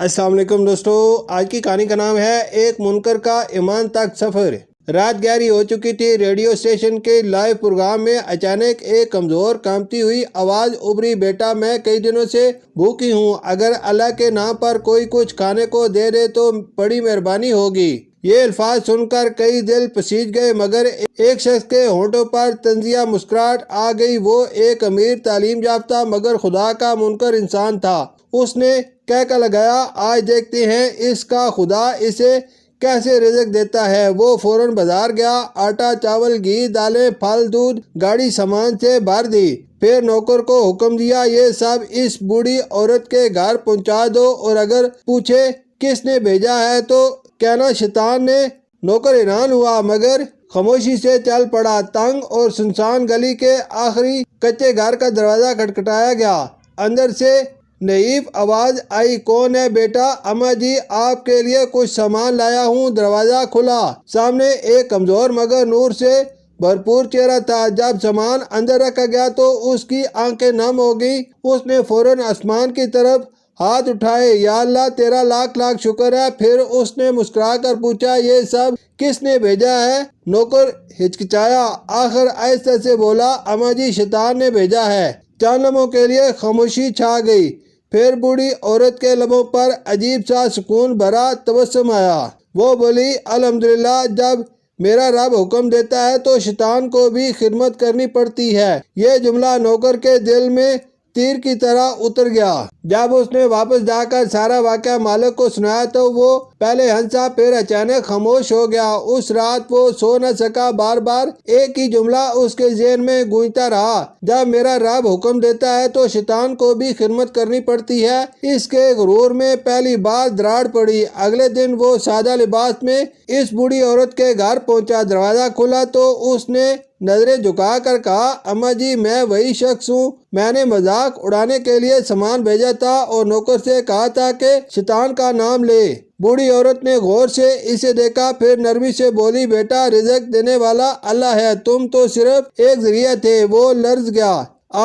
السلام علیکم دوستو، آج کی کہانی کا نام ہے ایک منکر کا ایمان تک سفر۔ رات گہری ہو چکی تھی۔ ریڈیو اسٹیشن کے لائیو پروگرام میں اچانک ایک کمزور کانپتی ہوئی آواز ابھری، بیٹا میں کئی دنوں سے بھوکی ہوں، اگر اللہ کے نام پر کوئی کچھ کھانے کو دے دے تو بڑی مہربانی ہوگی۔ یہ الفاظ سن کر کئی دل پسیج گئے، مگر ایک شخص کے ہونٹوں پر طنزیہ مسکراہٹ آ گئی۔ وہ ایک امیر تعلیم یافتہ مگر خدا کا منکر انسان تھا۔ اس نے کہہ لگایا، آج دیکھتے ہیں اس کا خدا اسے کیسے رزق دیتا ہے۔ وہ فوراً بازار گیا، آٹا، چاول، گھی، دالیں، پھل، دودھ گاڑی سامان سے بھر دی۔ پھر نوکر کو حکم دیا، یہ سب اس بوڑھی عورت کے گھر پہنچا دو، اور اگر پوچھے کس نے بھیجا ہے تو کہنا شیطان نے۔ نوکر حیران ہوا مگر خاموشی سے چل پڑا۔ تنگ اور سنسان گلی کے آخری کچے گھر کا دروازہ کھٹکھٹایا گیا۔ اندر سے نحیف آواز آئی، کون ہے بیٹا؟ اماں جی، آپ کے لیے کچھ سامان لایا ہوں۔ دروازہ کھلا۔ سامنے ایک کمزور مگر نور سے بھرپور چہرہ تھا۔ جب سامان اندر رکھا گیا تو اس کی آنکھیں نم ہو گئیں۔ اس نے فوراً آسمان کی طرف ہاتھ اٹھائے، یا اللہ تیرا لاکھ لاکھ شکر ہے۔ پھر اس نے مسکرا کر پوچھا، یہ سب کس نے بھیجا ہے؟ نوکر ہچکچایا، آخر آہستہ سے بولا، اماں جی، شیطان نے بھیجا ہے۔ چند لمحوں کے لیے خاموشی چھا گئی، پھر بوڑھی عورت کے لبوں پر عجیب سا سکون بھرا تبسم آیا۔ وہ بولی، الحمدللہ، جب میرا رب حکم دیتا ہے تو شیطان کو بھی خدمت کرنی پڑتی ہے۔ یہ جملہ نوکر کے دل میں تیر کی طرح اتر گیا۔ جب اس نے واپس جا کر سارا واقعہ مالک کو سنایا تو وہ پہلے ہنسا، پھر اچانک خاموش ہو گیا۔ اس رات وہ سو نہ سکا، بار بار ایک ہی جملہ اس کے ذہن میں گونجتا رہا، جب میرا رب حکم دیتا ہے تو شیطان کو بھی خدمت کرنی پڑتی ہے۔ اس کے غرور میں پہلی بار دراڑ پڑی۔ اگلے دن وہ سادہ لباس میں اس بوڑھی عورت کے گھر پہنچا۔ دروازہ کھلا تو اس نے نظریں جھکا کر کہا، اماں جی، میں وہی شخص ہوں، میں نے مذاق اڑانے کے لیے سامان بھیجا تھا اور نوکر سے کہا تھا کہ شیطان کا نام لے۔ بوڑھی عورت نے غور سے اسے دیکھا، پھر نرمی سے بولی، بیٹا، رزق دینے والا اللہ ہے، تم تو صرف ایک ذریعہ تھے۔ وہ لرز گیا۔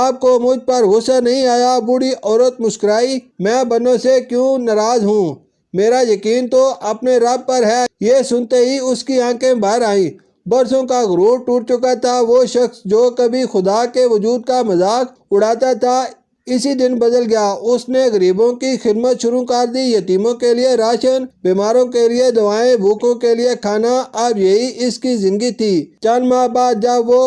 آپ کو مجھ پر غصہ نہیں آیا؟ بوڑھی عورت مسکرائی، میں بندوں سے کیوں ناراض ہوں، میرا یقین تو اپنے رب پر ہے۔ یہ سنتے ہی اس کی آنکھیں باہر آئیں۔ برسوں کا غرور ٹوٹ چکا تھا۔ وہ شخص جو کبھی خدا کے وجود کا مذاق اڑاتا تھا اسی دن بدل گیا۔ اس نے غریبوں کی خدمت شروع کر دی، یتیموں کے لیے راشن، بیماروں کے لیے دوائیں، بھوکوں کے لیے کھانا۔ اب یہی اس کی زندگی تھی۔ چند ماہ بعد جب وہ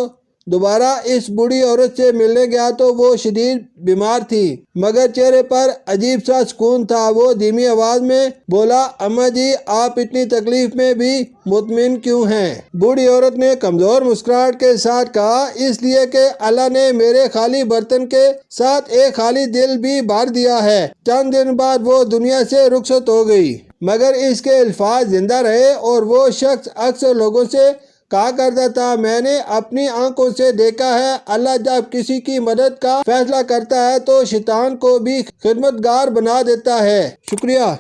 دوبارہ اس بوڑھی عورت سے ملنے گیا تو وہ شدید بیمار تھی، مگر چہرے پر عجیب سا سکون تھا۔ وہ دھیمی آواز میں بولا، اماں جی، آپ اتنی تکلیف میں بھی مطمئن کیوں ہیں؟ بوڑھی عورت نے کمزور مسکراہٹ کے ساتھ کہا، اس لیے کہ اللہ نے میرے خالی برتن کے ساتھ ایک خالی دل بھی بھر دیا ہے۔ چند دن بعد وہ دنیا سے رخصت ہو گئی، مگر اس کے الفاظ زندہ رہے، اور وہ شخص اکثر لوگوں سے کہا کرتا تھا، میں نے اپنی آنکھوں سے دیکھا ہے، اللہ جب کسی کی مدد کا فیصلہ کرتا ہے تو شیطان کو بھی خدمتگار بنا دیتا ہے۔ شکریہ۔